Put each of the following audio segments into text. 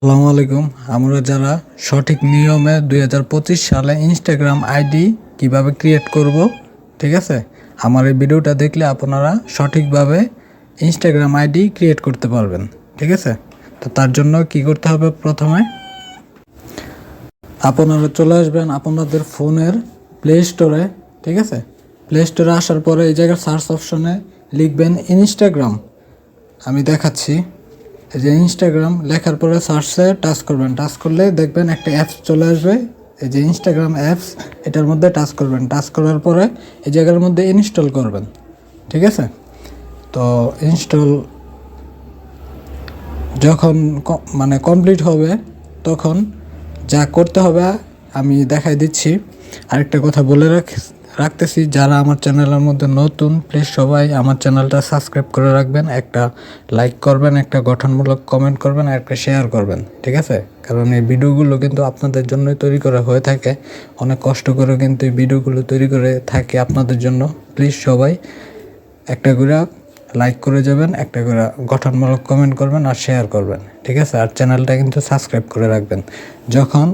আসসালামু আলাইকুম। আমরা যারা সঠিক নিয়মে 2025 সালে ইনস্টাগ্রাম আইডি কিভাবে ক্রিয়েট করব, ঠিক আছে, আমার এই ভিডিওটা দেখলে আপনারা সঠিকভাবে ইনস্টাগ্রাম আইডি ক্রিয়েট করতে পারবেন। ঠিক আছে, তো তার জন্য কি করতে হবে, প্রথমে আপনারা চলে আসবেন আপনাদের ফোনের প্লে স্টোরে। ঠিক আছে, প্লে স্টোরে আসার পরে এই জায়গায় সার্চ অপশনে লিখবেন ইনস্টাগ্রাম। আমি দেখাচ্ছি। এই যে ইনস্টাগ্রাম লেখার পরে সার্চে টাচ করবেন, টাচ করলে দেখবেন একটা অ্যাপস চলে আসবে। এই যে ইনস্টাগ্রাম অ্যাপস, এটার মধ্যে টাচ করবেন। টাচ করার পরে এই জায়গার মধ্যে ইনস্টল করবেন। ঠিক আছে, তো ইনস্টল যখন কমপ্লিট হবে তখন যা করতে হবে আমি দেখাই দিচ্ছি। আরেকটা কথা বলে রাখতেছি, যারা আমার চ্যানেলের মধ্যে নতুন, প্লিজ সবাই আমার চ্যানেলটা সাবস্ক্রাইব করে রাখবেন, একটা লাইক করবেন, একটা গঠনমূলক কমেন্ট করবেন, আর একটা শেয়ার করবেন। ঠিক আছে, কারণ এই ভিডিওগুলো কিন্তু আপনাদের জন্যই তৈরি করা হয়ে থাকে। অনেক কষ্ট করে কিন্তু এই ভিডিওগুলো তৈরি করে থাকি আপনাদের জন্য। প্লিজ সবাই একটা করে লাইক করে যাবেন, একটা করে গঠনমূলক কমেন্ট করবেন আর শেয়ার করবেন। ঠিক আছে, আর চ্যানেলটা কিন্তু সাবস্ক্রাইব করে রাখবেন। যখন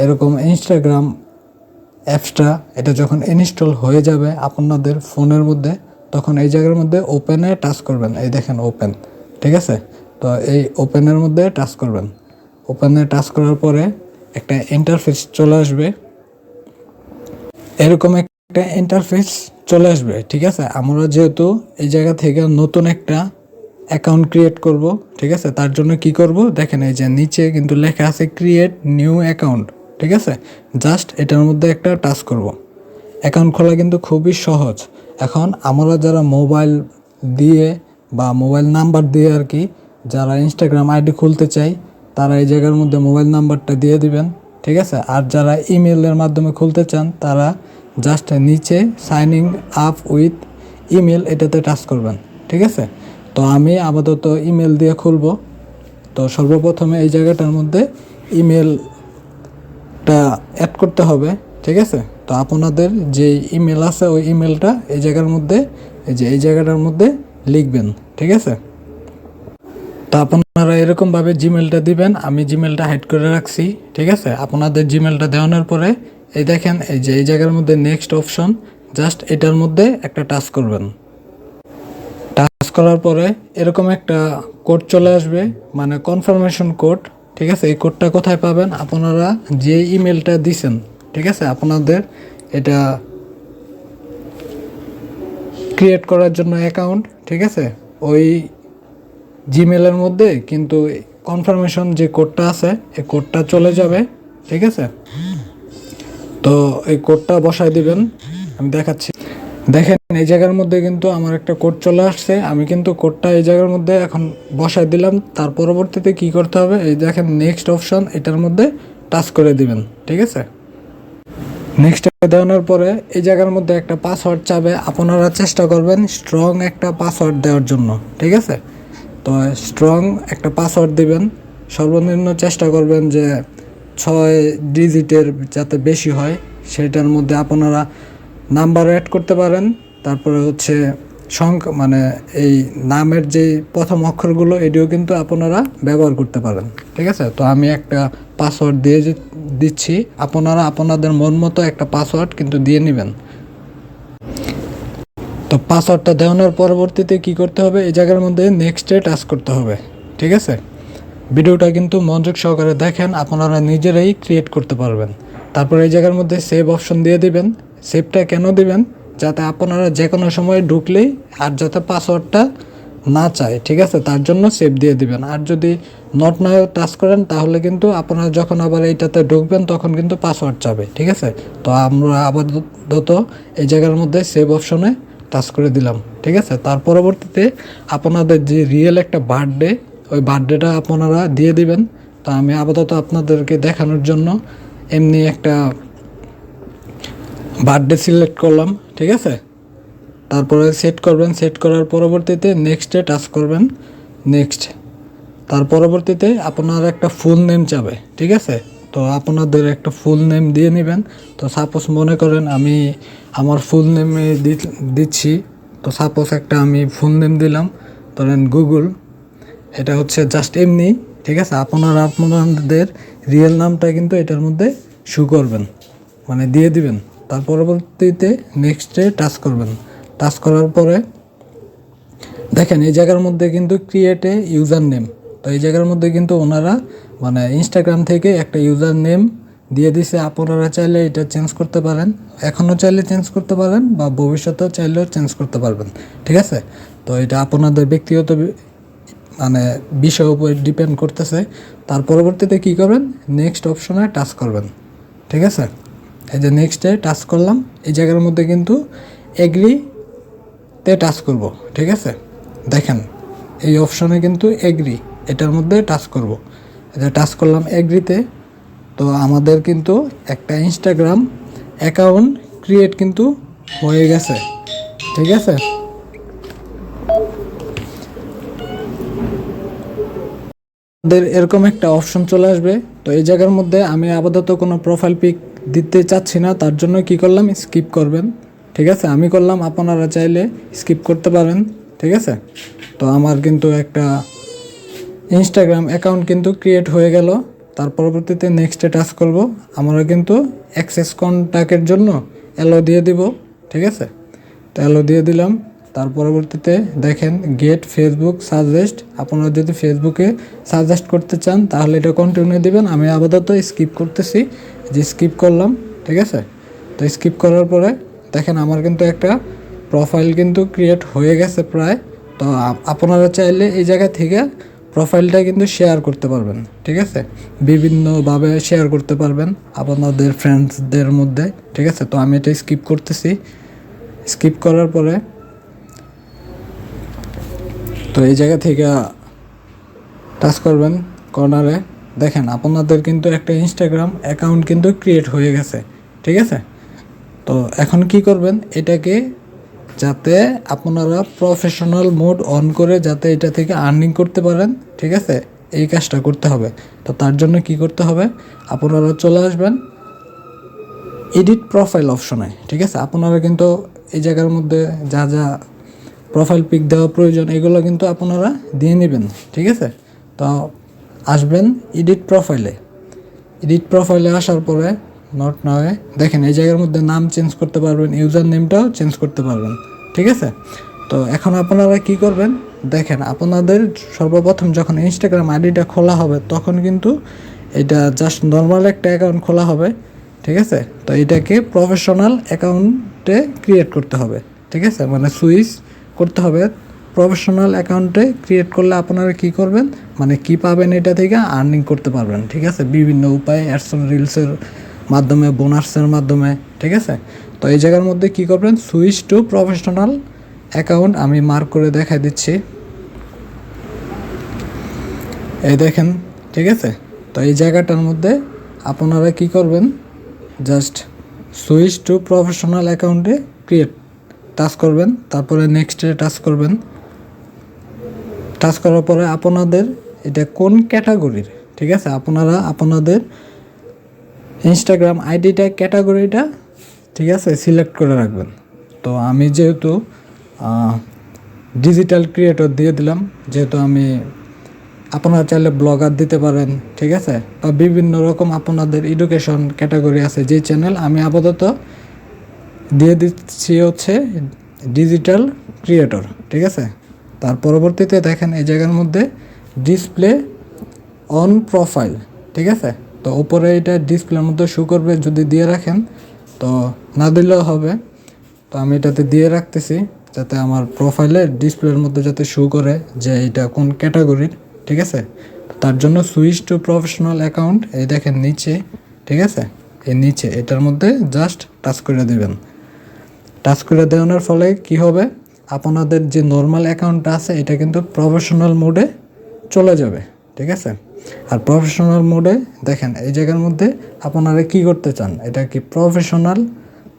এরকম ইনস্টাগ্রাম অ্যাপসটা এটা যখন ইনস্টল হয়ে যাবে আপনাদের ফোনের মধ্যে, তখন এই জায়গার মধ্যে ওপেনে টাচ করবেন। এই দেখেন ওপেন। ঠিক আছে, তো এই ওপেনের মধ্যে টাচ করবেন। ওপেনে টাচ করার পরে একটা ইন্টারফেস চলে আসবে, এরকম একটা ইন্টারফেস চলে আসবে। ঠিক আছে, আমরা যেহেতু এই জায়গা থেকে নতুন একটা অ্যাকাউন্ট ক্রিয়েট করব, ঠিক আছে, তার জন্য কি করব দেখেন, এই যে নিচে কিন্তু লেখা আছে ক্রিয়েট নিউ অ্যাকাউন্ট। ঠিক আছে, জাস্ট এটার মধ্যে একটা টাচ করব। অ্যাকাউন্ট খোলা কিন্তু খুবই সহজ। এখন আমরা যারা মোবাইল দিয়ে বা মোবাইল নাম্বার দিয়ে আর কি, যারা ইনস্টাগ্রাম আইডি খুলতে চাই, তারা এই জায়গার মধ্যে মোবাইল নাম্বারটা দিয়ে দিবেন। ঠিক আছে, আর যারা ইমেলের মাধ্যমে খুলতে চান তারা জাস্ট নিচে সাইনিং আপ উইথ ইমেল এটাতে টাচ করবেন। ঠিক আছে, তো আমি আপাতত ইমেল দিয়ে খুলব। তো সর্বপ্রথমে এই জায়গাটার মধ্যে ইমেলটা অ্যাড করতে হবে। ঠিক আছে, তো আপনাদের যে ইমেল আছে ওই ইমেলটা এই জায়গার মধ্যে, এই জায়গাটার মধ্যে লিখবেন। ঠিক আছে, তো আপনারা এরকমভাবে জিমেলটা দিবেন। আমি জিমেলটা হাইড করে রাখছি। ঠিক আছে, আপনাদের জিমেলটা দেওয়ানোর পরে এই দেখেন এই জায়গার মধ্যে নেক্সট অপশন, জাস্ট এটার মধ্যে একটা টাচ করবেন। টাচ করার পরে এরকম একটা কোড চলে আসবে, মানে কনফার্মেশন কোড। ঠিক আছে, এই কোডটা কোথায় পাবেন, আপনারা যে ইমেলটা দিছেন, ঠিক আছে, আপনাদের এটা ক্রিয়েট করার জন্য অ্যাকাউন্ট, ঠিক আছে, ওই জিমেলের মধ্যে কিন্তু কনফার্মেশন যে কোডটা আছে এই কোডটা চলে যাবে। ঠিক আছে, তো এই কোডটা বসাই দিবেন। আমি দেখাচ্ছি। দেখেন এই জায়গার মধ্যে কিন্তু আমার একটা কোড চলে আসছে। আমি কিন্তু কোডটা এই জায়গার মধ্যে এখন বসাই দিলাম। তার পরবর্তীতে কি করতে হবে, এই দেখেন নেক্সট অপশন, এটার মধ্যে টাচ করে দিবেন। ঠিক আছে, নেক্সট দেওয়ানোর পরে এই জায়গার মধ্যে একটা পাসওয়ার্ড চাবে। আপনারা চেষ্টা করবেন স্ট্রং একটা পাসওয়ার্ড দেওয়ার জন্য। ঠিক আছে, তো স্ট্রং একটা পাসওয়ার্ড দিবেন। সর্বনিম্ন চেষ্টা করবেন যে 6 ডিজিটের যাতে বেশি হয়। সেটার মধ্যে আপনারা নাম্বার অ্যাড করতে পারেন। তারপরে হচ্ছে সংখ্যা, এই নামের যে প্রথম অক্ষরগুলো এটিও কিন্তু আপনারা ব্যবহার করতে পারেন। ঠিক আছে, তো আমি একটা পাসওয়ার্ড দিচ্ছি। আপনারা আপনাদের মন মতো একটা পাসওয়ার্ড কিন্তু দিয়ে নেবেন। তো পাসওয়ার্ডটা দেওয়ানোর পরবর্তীতে কি করতে হবে, এই জায়গার মধ্যে নেক্সটে টাচ করতে হবে। ঠিক আছে, ভিডিওটা কিন্তু মনোযোগ সহকারে দেখেন, আপনারা নিজেরাই ক্রিয়েট করতে পারবেন। তারপর এই জায়গার মধ্যে সেভ অপশন দিয়ে দিবেন। সেভটা কেন দিবেন, যাতে আপনারা যে কোনো সময় ঢুকলেই আর যাতে পাসওয়ার্ডটা না চায়। ঠিক আছে, তার জন্য সেভ দিয়ে দিবেন। আর যদি নট নাও টাচ করেন তাহলে কিন্তু আপনারা যখন আবার এইটাতে ঢুকবেন তখন কিন্তু পাসওয়ার্ড চাবে। ঠিক আছে, তো আমরা আপাতত এই জায়গার মধ্যে সেভ অপশনে টাচ করে দিলাম। ঠিক আছে, তার পরবর্তীতে আপনাদের যে রিয়েল একটা বার্থডে, ওই বার্থডেটা আপনারা দিয়ে দিবেন। তো আমি আপাতত আপনাদেরকে দেখানোর জন্য এমনি একটা বার্থডে সিলেক্ট করলাম। ঠিক আছে, তারপরে সেট করবেন। সেট করার পরবর্তীতে নেক্সটে টাচ করবেন। নেক্সট, তার পরবর্তীতে আপনার একটা ফুল নেম চাবে। ঠিক আছে, তো আপনাদের একটা ফুল নেম দিয়ে নেবেন। তো সাপোজ মনে করেন আমি আমার ফুল নেমে দিচ্ছি। তো সাপোজ একটা আমি ফুল নেম দিলাম, ধরেন গুগল। এটা হচ্ছে জাস্ট এমনি ঠিক আছে, আপনারা আপনাদের রিয়েল নামটা কিন্তু এটার মধ্যে শো করবেন, মানে দিয়ে দিবেন। তার পরবর্তীতে নেক্সটে টাচ করবেন। টাচ করার পরে দেখেন এই জায়গার মধ্যে কিন্তু ক্রিয়েট এ ইউজার নেম, তো এই জায়গার মধ্যে কিন্তু ওনারা মানে ইনস্টাগ্রাম থেকে একটা ইউজার নেম দিয়ে দিছে। আপনারা চাইলে এটা চেঞ্জ করতে পারেন, এখনও চাইলে চেঞ্জ করতে পারেন বা ভবিষ্যতেও চাইলেও চেঞ্জ করতে পারবেন, ঠিক আছে। তো এটা আপনাদের ব্যক্তিগত মানে বিষয়ের উপর ডিপেন্ড করতেছে। তার পরবর্তীতে কী করবেন, নেক্সট অপশনে টাচ করবেন, ঠিক আছে। এই যে নেক্সটে টাচ করলাম, এই জায়গার মধ্যে কিন্তু এগ্রিতে টাচ করব, ঠিক আছে। দেখেন এই অপশনে কিন্তু এগ্রি, এটার মধ্যে টাচ করব। এটা টাচ করলাম এগ্রিতে। তো আমাদের কিন্তু একটা ইনস্টাগ্রাম অ্যাকাউন্ট ক্রিয়েট কিন্তু হয়ে গেছে, ঠিক আছে। আমাদের এরকম একটা অপশন চলে আসবে। তো এই জায়গার মধ্যে আমি আপাতত কোনো প্রোফাইল পিক দিতে চাচ্ছি না, তার জন্য কি করলাম, স্কিপ করবেন, ঠিক আছে। আমি করলাম, আপনারা চাইলে স্কিপ করতে পারেন, ঠিক আছে। তো আমার কিন্তু একটা ইনস্টাগ্রাম অ্যাকাউন্ট কিন্তু ক্রিয়েট হয়ে গেল। তার পরবর্তীতে নেক্সটে টাচ করব। আমরা কিন্তু অ্যাক্সেস কন্ট্যাক্টের জন্য অ্যালো দিয়ে দিব, ঠিক আছে। তো অ্যালো দিয়ে দিলাম। তার পরবর্তীতে দেখেন গেট ফেসবুক সাজেস্ট, আপনারা যদি ফেসবুকে সাজেস্ট করতে চান তাহলে এটা কন্টিনিউ দিবেন। আমি আপাতত স্কিপ করতেছি, যে স্কিপ করলাম, ঠিক আছে। তো স্কিপ করার পরে দেখেন আমার কিন্তু একটা প্রোফাইল কিন্তু ক্রিয়েট হয়ে গেছে প্রায়। তো আপনারা চাইলে এই জায়গা থেকে প্রোফাইলটা কিন্তু শেয়ার করতে পারবেন, ঠিক আছে। বিভিন্নভাবে শেয়ার করতে পারবেন আপনাদের ফ্রেন্ডসদের মধ্যে, ঠিক আছে। তো আমি এটা স্কিপ করতেছি। স্কিপ করার পরে তো এই জায়গা থেকে টাচ করবেন কর্নারে, দেখেন আপনাদের কিন্তু একটা ইনস্টাগ্রাম অ্যাকাউন্ট কিন্তু ক্রিয়েট হয়ে গেছে, ঠিক আছে। তো এখন কি করবেন, এটাকে যাতে আপনারা প্রফেশনাল মোড অন করে যাতে এটা থেকে আর্নিং করতে পারেন, ঠিক আছে, এই কাজটা করতে হবে। তো তার জন্য কি করতে হবে, আপনারা চলে আসবেন এডিট প্রোফাইল অপশনে, ঠিক আছে। আপনারা কিন্তু এই জায়গার মধ্যে যা যা প্রোফাইল পিক দেওয়া প্রয়োজন এগুলো কিন্তু আপনারা দিয়ে নেবেন, ঠিক আছে। তো আসবেন এডিট প্রোফাইলে। এডিট প্রোফাইলে আসার পরে নট নয় দেখেন এই জায়গার মধ্যে নাম চেঞ্জ করতে পারবেন, ইউজার নেমটাও চেঞ্জ করতে পারবেন, ঠিক আছে। তো এখন আপনারা কি করবেন, দেখেন আপনাদের সর্বপ্রথম যখন ইনস্টাগ্রাম আইডিটা খোলা হবে তখন কিন্তু এটা জাস্ট নর্মাল একটা অ্যাকাউন্ট খোলা হবে, ঠিক আছে। তো এটাকে প্রফেশনাল অ্যাকাউন্টে ক্রিয়েট করতে হবে, ঠিক আছে, মানে সুইচ করতে হবে। প্রফেশনাল অ্যাকাউন্টে ক্রিয়েট করলে আপনারা কি করবেন, মানে কি পাবেন এটা থেকে আর্নিং করতে পারবেন, ঠিক আছে, বিভিন্ন উপায়ে, অ্যাডস রিলসের মাধ্যমে, বোনাসের মাধ্যমে, ঠিক আছে। তো এই জায়গার মধ্যে কি করবেন, সুইচ টু প্রফেশনাল অ্যাকাউন্ট আমি মার্ক করে দেখাই দিচ্ছি, এই দেখেন, ঠিক আছে। তো এই জায়গাটার মধ্যে আপনারা কি করবেন, জাস্ট সুইচ টু প্রফেশনাল অ্যাকাউন্টে ক্রিয়েট টাচ করবেন, তারপরে নেক্সটে টাচ করবেন। টাচ করার পরে আপনাদের এটা কোন ক্যাটাগরির, ঠিক আছে, আপনারা আপনাদের ইনস্টাগ্রাম আইডিটা ক্যাটাগরিটা, ঠিক আছে, সিলেক্ট করে রাখবেন। তো আমি যেহেতু ডিজিটাল ক্রিয়েটর দিয়ে দিলাম, যেহেতু আমি, আপনারা চাইলে ব্লগার দিতে পারেন, ঠিক আছে, বা বিভিন্ন রকম আপনাদের এডুকেশন ক্যাটাগরি আছে যে চ্যানেল, আমি আপাতত দিয়ে দিচ্ছি হচ্ছে ডিজিটাল ক্রিয়েটর, ঠিক আছে। তার পরবর্তীতে দেখেন এই জায়গার মধ্যে ডিসপ্লে অন প্রোফাইল, ঠিক আছে। তো উপরে এটা ডিসপ্লের মধ্যে শো করবে, যদি দিয়ে রাখেন, তো না দিলেও হবে। তো আমি এটাতে দিয়ে রাখতেছি যাতে আমার প্রোফাইলের ডিসপ্লের মধ্যে যাতে শো করে যে এটা কোন ক্যাটাগরির, ঠিক আছে। তার জন্য সুইচ টু প্রফেশনাল অ্যাকাউন্ট, এই দেখেন নিচে, ঠিক আছে, এই নিচে এটার মধ্যে জাস্ট টাচ করে দেবেন। টাচ করে দেওয়ানোর ফলে কি হবে, আপনাদের যে নর্মাল অ্যাকাউন্টটা আছে এটা কিন্তু প্রফেশনাল মোডে চলে যাবে, ঠিক আছে। আর প্রফেশনাল মোডে দেখেন এই জায়গার মধ্যে আপনারা কি করতে চান, এটা কি প্রফেশনাল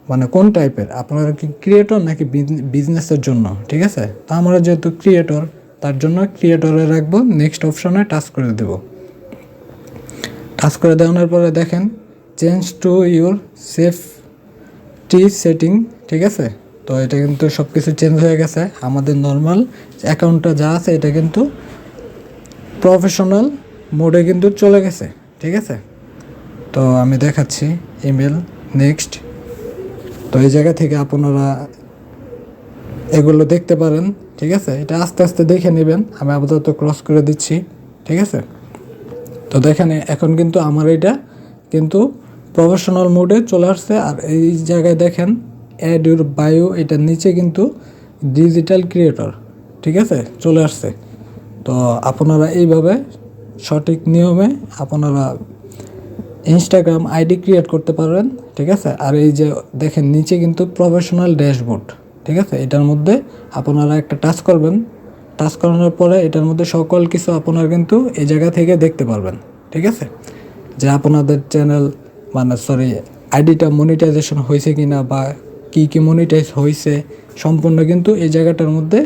মানে কোন টাইপের, আপনারা কি ক্রিয়েটর নাকি বিজনেসের জন্য, ঠিক আছে। তো আমরা যেহেতু ক্রিয়েটর, তার জন্য ক্রিয়েটরে রাখবো, নেক্সট অপশনে টাচ করে দেব। টাচ করে দেওয়ানোর পরে দেখেন change to your safety setting, ঠিক আছে। তো এটা কিন্তু সব কিছু চেঞ্জ হয়ে গেছে, আমাদের নর্মাল অ্যাকাউন্টটা যা আছে এটা কিন্তু প্রফেশনাল মোডে কিন্তু চলে গেছে, ঠিক আছে। তো আমি দেখাচ্ছি ইমেল নেক্সট। তো এই জায়গা থেকে আপনারা এগুলো দেখতে পারেন, ঠিক আছে। এটা আস্তে আস্তে দেখে নেবেন, আমি আপাতত ক্রস করে দিচ্ছি, ঠিক আছে। তো দেখেন এখন কিন্তু আমার এটা কিন্তু প্রফেশনাল মোডে চলে আসছে। আর এই জায়গায় দেখেন অ্যাড ইউর বায়ো, এটার নিচে কিন্তু ডিজিটাল ক্রিয়েটর, ঠিক আছে, চলে আসছে। তো আপনারা এইভাবে সঠিক নিয়মে আপনারা ইনস্টাগ্রাম আইডি ক্রিয়েট করতে পারবেন, ঠিক আছে। আর এই যে দেখেন নিচে কিন্তু প্রফেশনাল ড্যাশবোর্ড, ঠিক আছে। এটার মধ্যে আপনারা একটা টাচ করবেন, টাচ করানোর পরে এটার মধ্যে সকল কিছু আপনারা কিন্তু এই জায়গা থেকে দেখতে পারবেন, ঠিক আছে। যে আপনাদের চ্যানেল মানে সরি আইডিটা মনিটাইজেশন হয়েছে কি না বা কী মনিটাইজ হয়েছে সম্পূর্ণ কিন্তু এই জায়গাটার মধ্যে,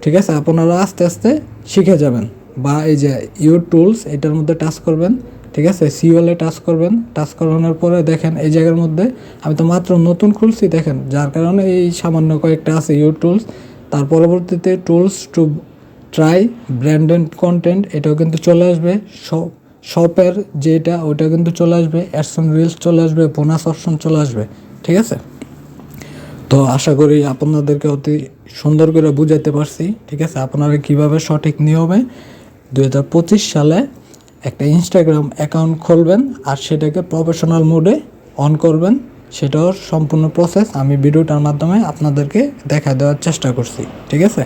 ঠিক আছে। আপনারা আস্তে আস্তে শিখে যাবেন। বা এই যে ইউর টুলস এটার মধ্যে টাচ করবেন, ঠিক আছে, সিওলে টাচ করবেন। টাচ করানোর পরে দেখেন এই জায়গার মধ্যে আমি তো মাত্র নতুন খুলছি দেখেন, যার কারণে এই সামান্য কয়েকটা আছে ইউর টুলস। তার পরবর্তীতে tools to try branded content, এটাও কিন্তু চলে আসবে। শপের যেটা ওইটা কিন্তু চলে আসবে। অ্যাডসন রিলস চলে আসবে, বোনাস অপশন চলে আসবে, ঠিক আছে। তো আশা করি আপনাদেরকে অতি সুন্দর করে বুঝাইতে পারছি, ঠিক আছে। আপনারা কীভাবে সঠিক নিয়মে 2025 সালে একটা ইনস্টাগ্রাম অ্যাকাউন্ট খুলবেন আর সেটাকে প্রফেশনাল মোডে অন করবেন, সেটাও সম্পূর্ণ প্রসেস আমি ভিডিওটার মাধ্যমে আপনাদেরকে দেখা দেওয়ার চেষ্টা করছি, ঠিক আছে।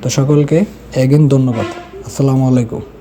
তো সকলকে এগেইন ধন্যবাদ। আসসালামু আলাইকুম।